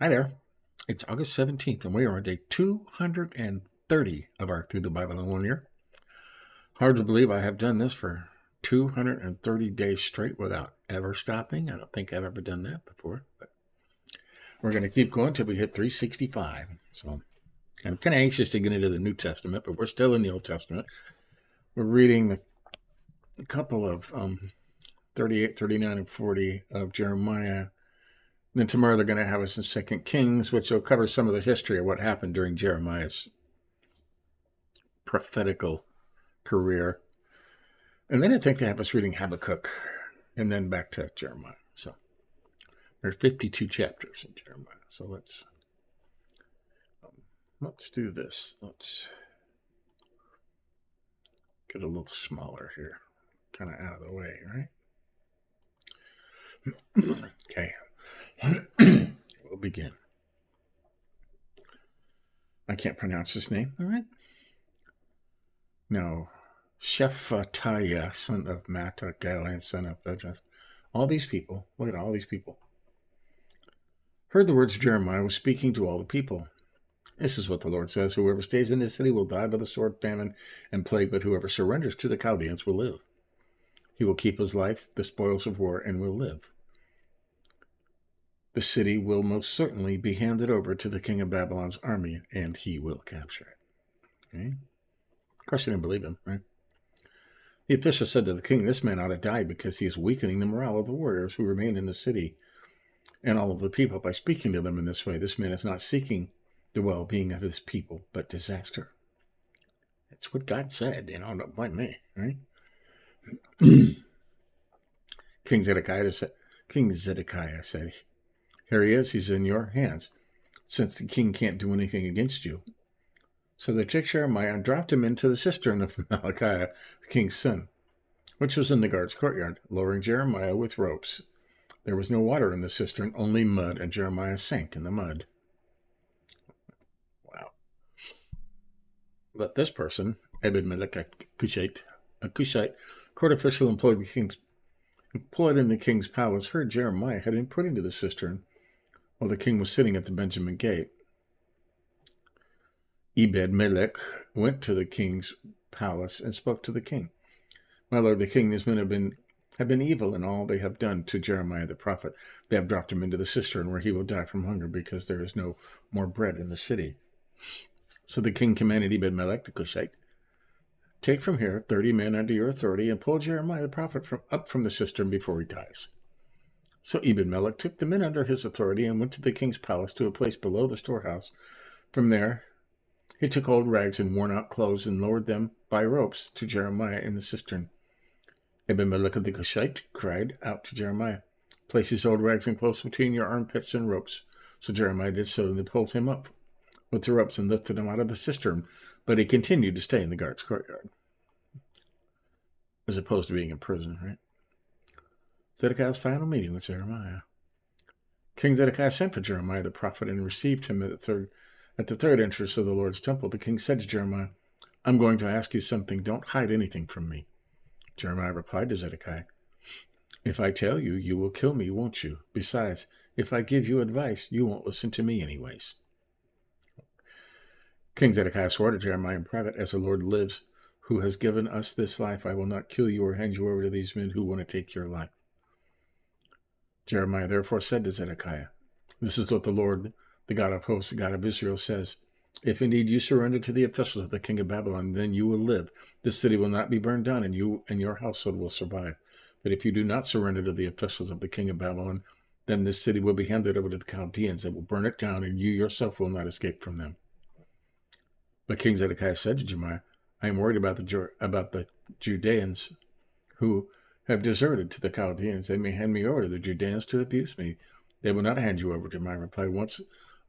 Hi there. It's August 17th, and we are on day 230 of our Through the Bible in 1 Year. Hard to believe I have done this for 230 days straight without ever stopping. I don't think I've ever done that before, but we're going to keep going until we hit 365. So I'm kind of anxious to get into the New Testament, but we're still in the Old Testament. We're reading a couple of 38, 39, and 40 of Jeremiah. Then tomorrow they're going to have us in 2 Kings, which will cover some of the history of what happened during Jeremiah's prophetical career. And then I think they have us reading Habakkuk and then back to Jeremiah. So there's 52 chapters in Jeremiah. So let's do this. Let's get a little smaller here, kind of out of the way, right? Okay. We'll begin. I can't pronounce his name, all right? No. Shephatiah, son of Mattah, son of Judges. All these people, look at all these people, heard the words Jeremiah was speaking to all the people. This is what the Lord says: whoever stays in this city will die by the sword, famine, and plague, but whoever surrenders to the Chaldeans will live. He will keep his life, the spoils of war, and will live. The city will most certainly be handed over to the king of Babylon's army, and he will capture it. Okay? Of course, they didn't believe him, right? The official said to the king, this man ought to die because he is weakening the morale of the warriors who remain in the city and all of the people by speaking to them in this way. This man is not seeking the well-being of his people, but disaster. That's what God said, don't blame me, right? King Zedekiah said, here he is, he's in your hands, since the king can't do anything against you. So they took Jeremiah and dropped him into the cistern of Malachiah, the king's son, which was in the guard's courtyard, lowering Jeremiah with ropes. There was no water in the cistern, only mud, and Jeremiah sank in the mud. Wow. But this person, Ebed-Melech, a Cushite court official employed in the king's palace, heard Jeremiah had been put into the cistern while the king was sitting at the Benjamin gate. Ebed-Melech went to the king's palace and spoke to the king. My lord, the king, these men have been evil in all they have done to Jeremiah the prophet. They have dropped him into the cistern where he will die from hunger because there is no more bread in the city. So the king commanded Ebed-Melech the Cushite, take from here 30 men under your authority and pull Jeremiah the prophet up from the cistern before he dies. So Ebed-Melech took the men under his authority and went to the king's palace to a place below the storehouse. From there, he took old rags and worn-out clothes and lowered them by ropes to Jeremiah in the cistern. Ebed-Melech the Cushite cried out to Jeremiah, place these old rags and clothes between your armpits and ropes. So Jeremiah did so, and they pulled him up with the ropes and lifted him out of the cistern, but he continued to stay in the guard's courtyard, as opposed to being in prison, right? Zedekiah's final meeting with Jeremiah. King Zedekiah sent for Jeremiah the prophet and received him at the third entrance of the Lord's temple. The king said to Jeremiah, I'm going to ask you something. Don't hide anything from me. Jeremiah replied to Zedekiah, if I tell you, you will kill me, won't you? Besides, if I give you advice, you won't listen to me anyways. King Zedekiah swore to Jeremiah in private, as the Lord lives, who has given us this life, I will not kill you or hand you over to these men who want to take your life. Jeremiah therefore said to Zedekiah, this is what the Lord, the God of hosts, the God of Israel, says. If indeed you surrender to the officials of the king of Babylon, then you will live. This city will not be burned down, and you and your household will survive. But if you do not surrender to the officials of the king of Babylon, then this city will be handed over to the Chaldeans. They will burn it down, and you yourself will not escape from them. But King Zedekiah said to Jeremiah, I am worried about the Judeans who have deserted to the Chaldeans. They may hand me over to the Judeans to abuse me. They will not hand you over. Jeremiah replied, once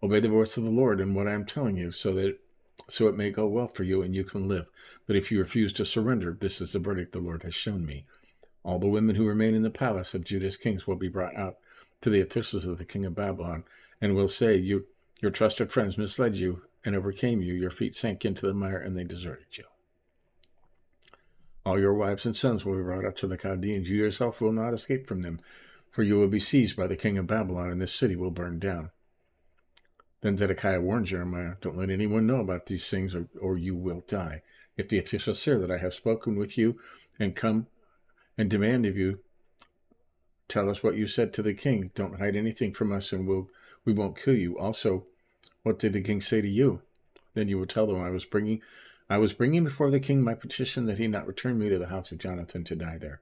obey the voice of the Lord and what I am telling you, so it may go well for you and you can live. But if you refuse to surrender, this is the verdict the Lord has shown me. All the women who remain in the palace of Judah's kings will be brought out to the officials of the king of Babylon, and will say, your trusted friends misled you and overcame you. Your feet sank into the mire, and they deserted you. All your wives and sons will be brought up to the Chaldeans. You yourself will not escape from them, for you will be seized by the king of Babylon, and this city will burn down. Then Zedekiah warned Jeremiah, "Don't let anyone know about these things, or you will die. If the officials hear that I have spoken with you and come and demand of you, tell us what you said to the king. Don't hide anything from us, and we won't kill you. Also, what did the king say to you? Then you will tell them, I was bringing before the king my petition that he not return me to the house of Jonathan to die there."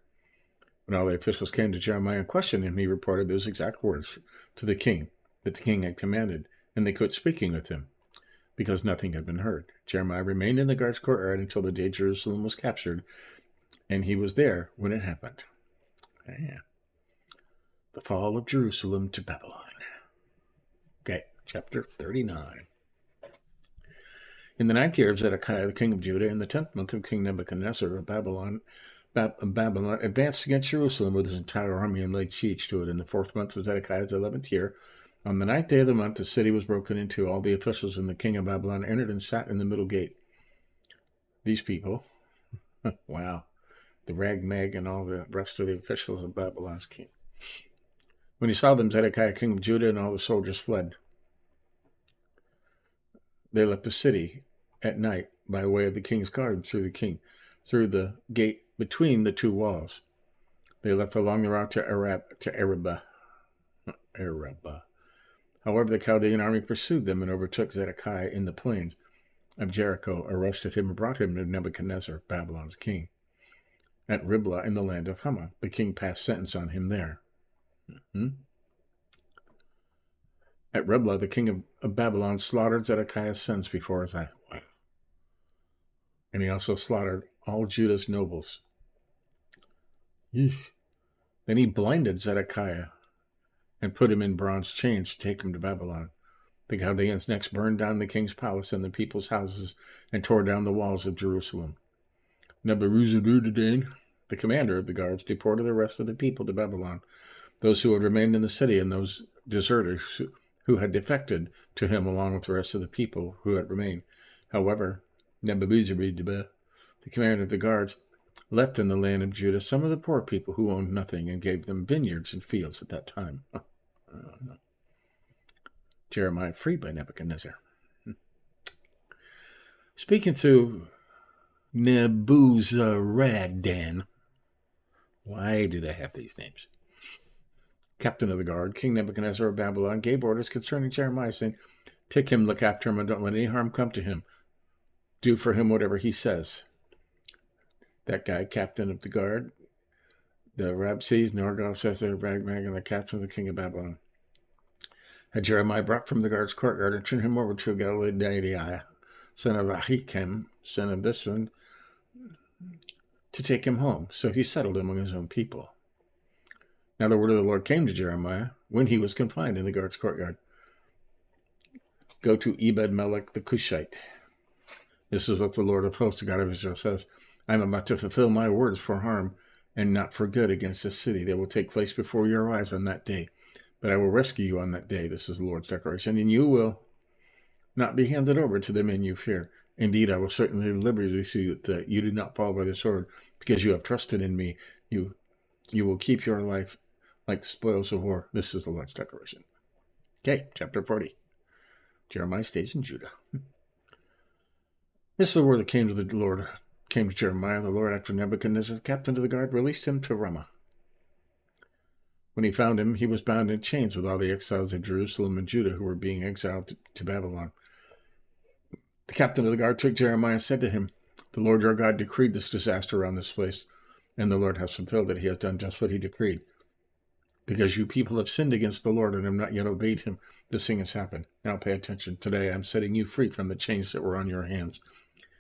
When all the officials came to Jeremiah and questioned him, he reported those exact words to the king that the king had commanded, and they quit speaking with him because nothing had been heard. Jeremiah remained in the guard's courtyard until the day Jerusalem was captured, and he was there when it happened. Yeah. The fall of Jerusalem to Babylon. Okay, chapter 39. In the 9th year of Zedekiah, the king of Judah, in the 10th month of King Nebuchadnezzar of Babylon advanced against Jerusalem with his entire army and laid siege to it. In the 4th month of Zedekiah's 11th year, on the 9th day of the month, the city was broken into. All the officials and the king of Babylon entered and sat in the middle gate. These people, wow, the ragmag and all the rest of the officials of Babylon's king. When he saw them, Zedekiah, king of Judah, and all the soldiers fled. They left the city at night by way of the king's garden through the gate between the two walls. They left along the route to Arabah. However, the Chaldean army pursued them and overtook Zedekiah in the plains of Jericho, arrested him, and brought him to Nebuchadnezzar, Babylon's king, at Riblah in the land of Hamath. The king passed sentence on him there. At Riblah, the king of Babylon slaughtered Zedekiah's sons before his eyes. And he also slaughtered all Judah's nobles. Then he blinded Zedekiah and put him in bronze chains to take him to Babylon. The Chaldeans next burned down the king's palace and the people's houses and tore down the walls of Jerusalem. Nebuchadnezzar, the commander of the guards, deported the rest of the people to Babylon, those who had remained in the city and those deserters who had defected to him along with the rest of the people who had remained. However, Nebuchadnezzar, the commander of the guards, left in the land of Judah some of the poor people who owned nothing and gave them vineyards and fields at that time. Jeremiah freed by Nebuchadnezzar. Speaking to Nebuzaradan. Why do they have these names? Captain of the guard, King Nebuchadnezzar of Babylon, gave orders concerning Jeremiah, saying, "Take him, look after him, and don't let any harm come to him. Do for him whatever he says." That guy, captain of the guard, the Rabses, Norgal, Sethar, Ragmag, and the captain of the king of Babylon, had Jeremiah brought from the guard's courtyard and turned him over to Godsinger, son of Ahikam, son of this one, to take him home. So he settled among his own people. Now the word of the Lord came to Jeremiah when he was confined in the guard's courtyard. Go to Ebed-Melech the Cushite. This is what the Lord of hosts, the God of Israel, says. I am about to fulfill my words for harm and not for good against this city. They will take place before your eyes on that day. But I will rescue you on that day. This is the Lord's declaration. And you will not be handed over to the men you fear. Indeed, I will certainly deliver you so that you do not fall by the sword, because you have trusted in me. You will keep your life like the spoils of war. This is the Lord's declaration. Okay, chapter 40. Jeremiah stays in Judah. This is the word that came to Jeremiah, the Lord, after Nebuchadnezzar, the captain of the guard, released him to Ramah. When he found him, he was bound in chains with all the exiles of Jerusalem and Judah who were being exiled to Babylon. The captain of the guard took Jeremiah and said to him, "The Lord your God decreed this disaster on this place, and the Lord has fulfilled it. He has done just what he decreed. Because you people have sinned against the Lord and have not yet obeyed him, this thing has happened. Now pay attention. Today I am setting you free from the chains that were on your hands.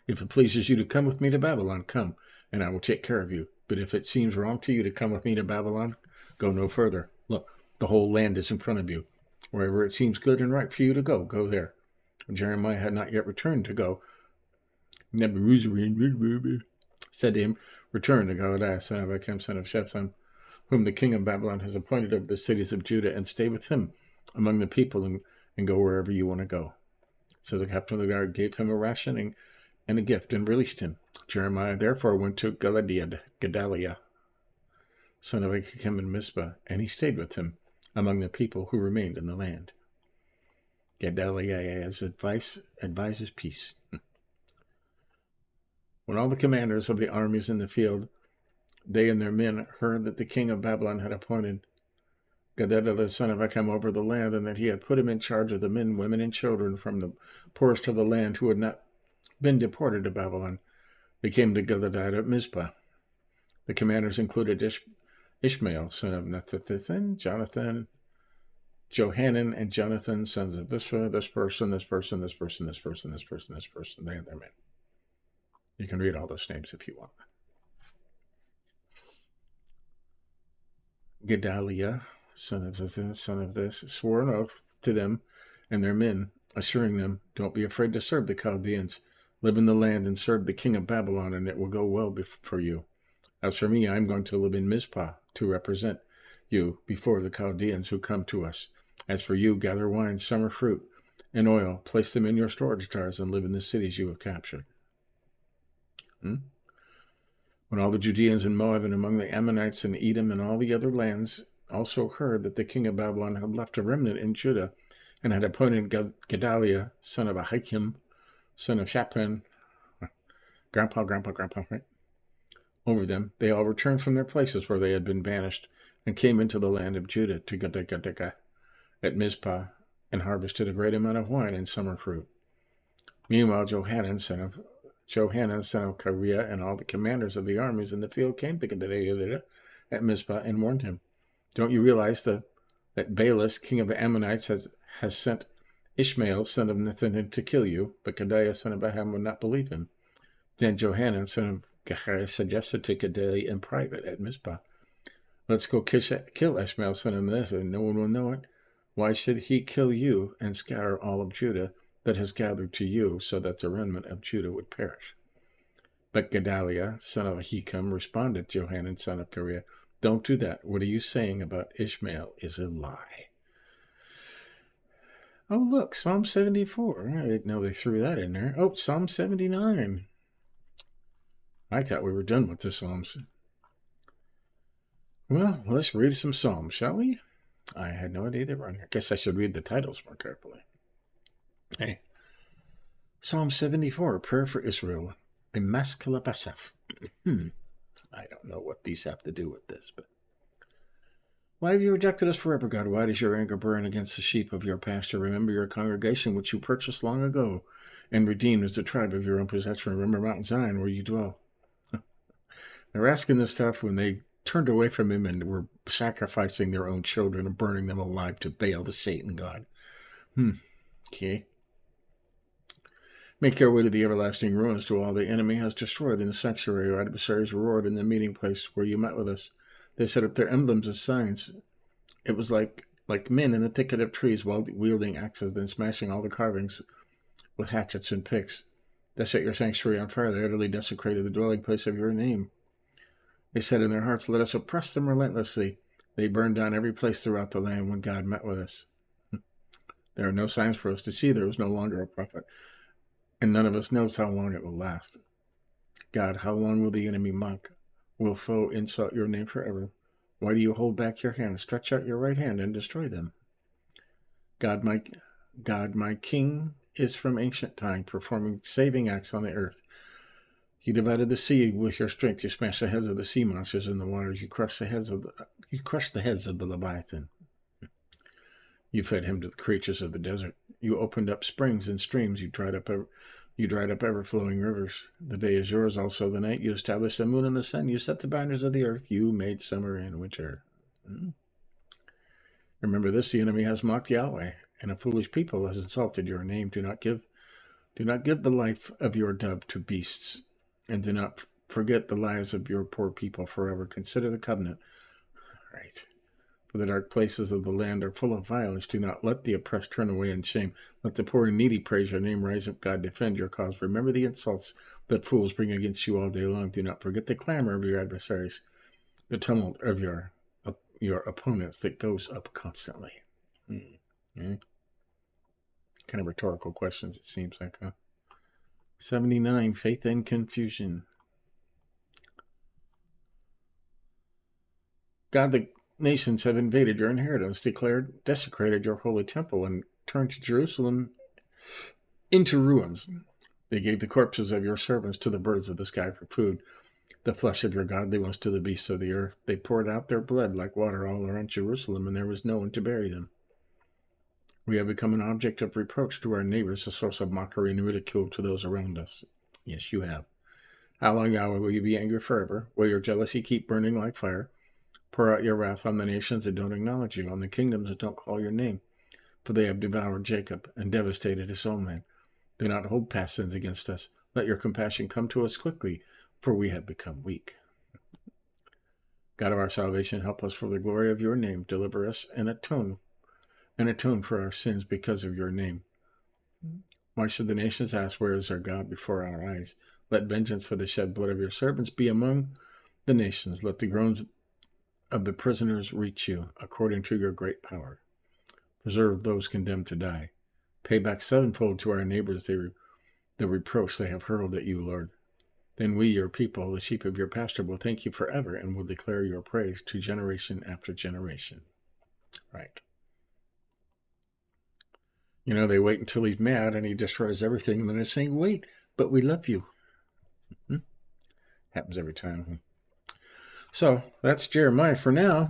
If it pleases you to come with me to Babylon, come, and I will take care of you. But if it seems wrong to you to come with me to Babylon, go no further. Look, the whole land is in front of you. Wherever it seems good and right for you to go, go there." When Jeremiah had not yet returned to go, Nebuchadnezzar said to him, "Return to Godsinger, son of Ahikam, son of Shaphan, whom the king of Babylon has appointed over the cities of Judah, and stay with him among the people and go wherever you want to go." So the captain of the guard gave him a ration and a gift and released him. Jeremiah therefore went to Gedaliah, son of Ahikam in Mizpah, and he stayed with him among the people who remained in the land. Gedaliah's advises peace. When all the commanders of the armies in the field, they and their men, heard that the king of Babylon had appointed Gedaliah the son of Achim over the land, and that he had put him in charge of the men, women, and children from the poorest of the land who had not been deported to Babylon, they came to Gedaliah at Mizpah. The commanders included Ishmael, son of Nethanel, Jonathan, Johanan, and Jonathan, sons of this person, this person, this person, this person, this person, this person, this person, they and their men. You can read all those names if you want. Gedaliah, son of this, swore an oath to them and their men, assuring them, don't be afraid to serve the Chaldeans. Live in the land and serve the king of Babylon, and it will go well for you. As for me, I am going to live in Mizpah to represent you before the Chaldeans who come to us. As for you, gather wine, summer fruit, and oil, place them in your storage jars, and live in the cities you have captured. When all the Judeans and Moab and among the Ammonites and Edom and all the other lands also heard that the king of Babylon had left a remnant in Judah and had appointed Gedaliah, son of Ahikam, son of Shaphan, grandpa, right, over them, they all returned from their places where they had been banished and came into the land of Judah to Gedaliah at Mizpah and harvested a great amount of wine and summer fruit. Meanwhile, Johanan, son of Kareah, and all the commanders of the armies in the field came to Gedaliah at Mizpah and warned him, don't you realize that Baalis, king of the Ammonites, has sent Ishmael, son of Nethanel, to kill you? But Gedaliah, son of Aham, would not believe him. Then Johanan, son of Kareah, suggested to Gedaliah in private at Mizpah, let's go kill Ishmael, son of Nethanel. No one will know it. Why should he kill you and scatter all of Judah that has gathered to you, so that the remnant of Judah would perish? But Gedaliah, son of Ahikam, responded to Johanan, son of Kareah, don't do that. What are you saying about Ishmael is a lie. Oh, look, Psalm 74. I didn't know they threw that in there. Oh, Psalm 79. I thought we were done with the Psalms. Well, let's read some Psalms, shall we? I had no idea they were on here. I guess I should read the titles more carefully. Hey. Psalm 74, Prayer for Israel. A Maskil Basaf. I don't know what these have to do with this, but why have you rejected us forever, God? Why does your anger burn against the sheep of your pasture? Remember your congregation, which you purchased long ago and redeemed as the tribe of your own possession. Remember Mount Zion, where you dwell. They're asking this stuff when they turned away from him and were sacrificing their own children and burning them alive to Baal, the Satan god. Okay. Make your way to the everlasting ruins, to all the enemy has destroyed in the sanctuary. Your adversaries roared in the meeting place where you met with us. They set up their emblems as signs. It was like men in a thicket of trees wielding axes and smashing all the carvings with hatchets and picks. They set your sanctuary on fire. They utterly desecrated the dwelling place of your name. They said in their hearts, let us oppress them relentlessly. They burned down every place throughout the land when God met with us. There are no signs for us to see. There is no longer a prophet, and none of us knows how long it will last. God, how long will the enemy mock? Will foe insult your name forever? Why do you hold back your hand? Stretch out your right hand and destroy them. God, my King is from ancient time, performing saving acts on the earth. You divided the sea with your strength. You smashed the heads of the sea monsters in the waters. You crushed the heads of the Leviathan. You fed him to the creatures of the desert. You opened up springs and streams. You dried up ever-flowing rivers. The day is yours, also the night. You established the moon and the sun. You set the boundaries of the earth. You made summer and winter. Remember this: the enemy has mocked Yahweh, and a foolish people has insulted your name. Do not give the life of your dove to beasts, and do not forget the lives of your poor people forever. Consider the covenant. Right. For the dark places of the land are full of violence. Do not let the oppressed turn away in shame. Let the poor and needy praise your name. Rise up, God, defend your cause. Remember the insults that fools bring against you all day long. Do not forget the clamor of your adversaries, the tumult of your opponents that goes up constantly. Kind of rhetorical questions, it seems like, huh? 79, Faith and Confusion. God, the nations have invaded your inheritance, desecrated your holy temple, and turned to Jerusalem into ruins. They gave the corpses of your servants to the birds of the sky for food, the flesh of your godly ones to the beasts of the earth. They poured out their blood like water all around Jerusalem, and there was no one to bury them. We have become an object of reproach to our neighbors, a source of mockery and ridicule to those around us. Yes, you have. How long, Yahweh, will you be angry forever? Will your jealousy keep burning like fire? Pour out your wrath on the nations that don't acknowledge you, on the kingdoms that don't call your name, for they have devoured Jacob and devastated his homeland. Do not hold past sins against us. Let your compassion come to us quickly, for we have become weak. God of our salvation, help us for the glory of your name. Deliver us and atone for our sins because of your name. Why should the nations ask, where is our God before our eyes? Let vengeance for the shed blood of your servants be among the nations. Let the groans of the prisoners reach you, according to your great power. Preserve those condemned to die. Pay back sevenfold to our neighbors the reproach they have hurled at you, Lord. Then we, your people, the sheep of your pasture, will thank you forever and will declare your praise to generation after generation. Right. You know, they wait until he's mad and he destroys everything, and then they're saying, wait, but we love you. Happens every time. So that's Jeremiah for now.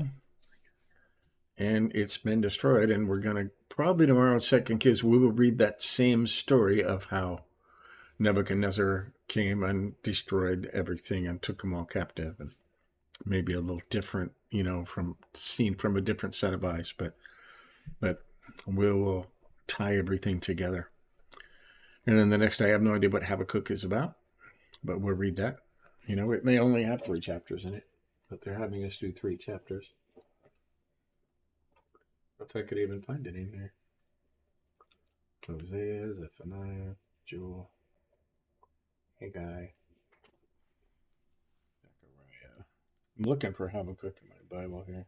And it's been destroyed, and we're going to probably tomorrow in 2 Kings, we will read that same story of how Nebuchadnezzar came and destroyed everything and took them all captive, and maybe a little different, you know, from seen from a different set of eyes, but we will tie everything together. And then the next day, I have no idea what Habakkuk is about, but we'll read that. You know, it may only have 3 chapters in it, but they're having us do 3 chapters. If I could even find it in there. Hosea, Zephaniah, Joel, Haggai, Zechariah. I'm looking for Habakkuk in my Bible here.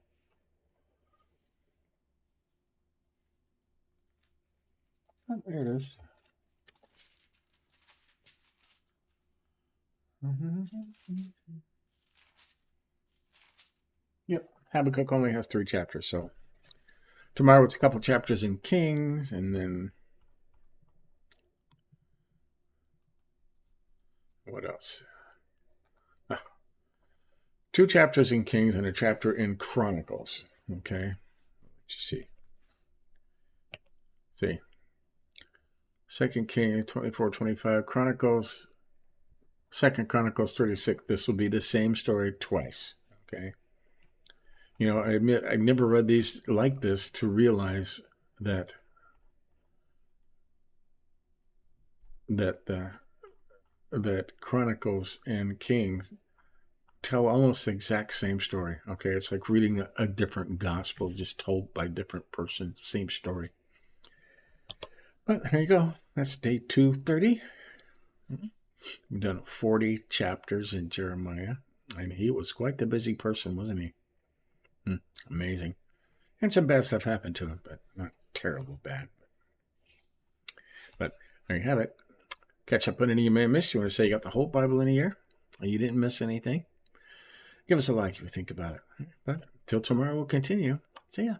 Oh, there it is. Yep, Habakkuk only has 3 chapters, so tomorrow it's a couple chapters in Kings, and then what else? 2 chapters in Kings and a chapter in Chronicles. Okay, let you see. 2 Kings 24-25, Chronicles, 2 Chronicles 36. This will be the same story twice. Okay. You know, I admit I never read these like this to realize that Chronicles and Kings tell almost the exact same story. Okay, it's like reading a different gospel, just told by a different person, same story. But there you go. That's day 230. We've done 40 chapters in Jeremiah, and he was quite the busy person, wasn't he? Amazing. And some bad stuff happened to him, but not terrible bad. But there you have it. Catch up on any you may have missed. You want to say you got the whole Bible in a year, and you didn't miss anything? Give us a like if you think about it. But till tomorrow, we'll continue. See ya.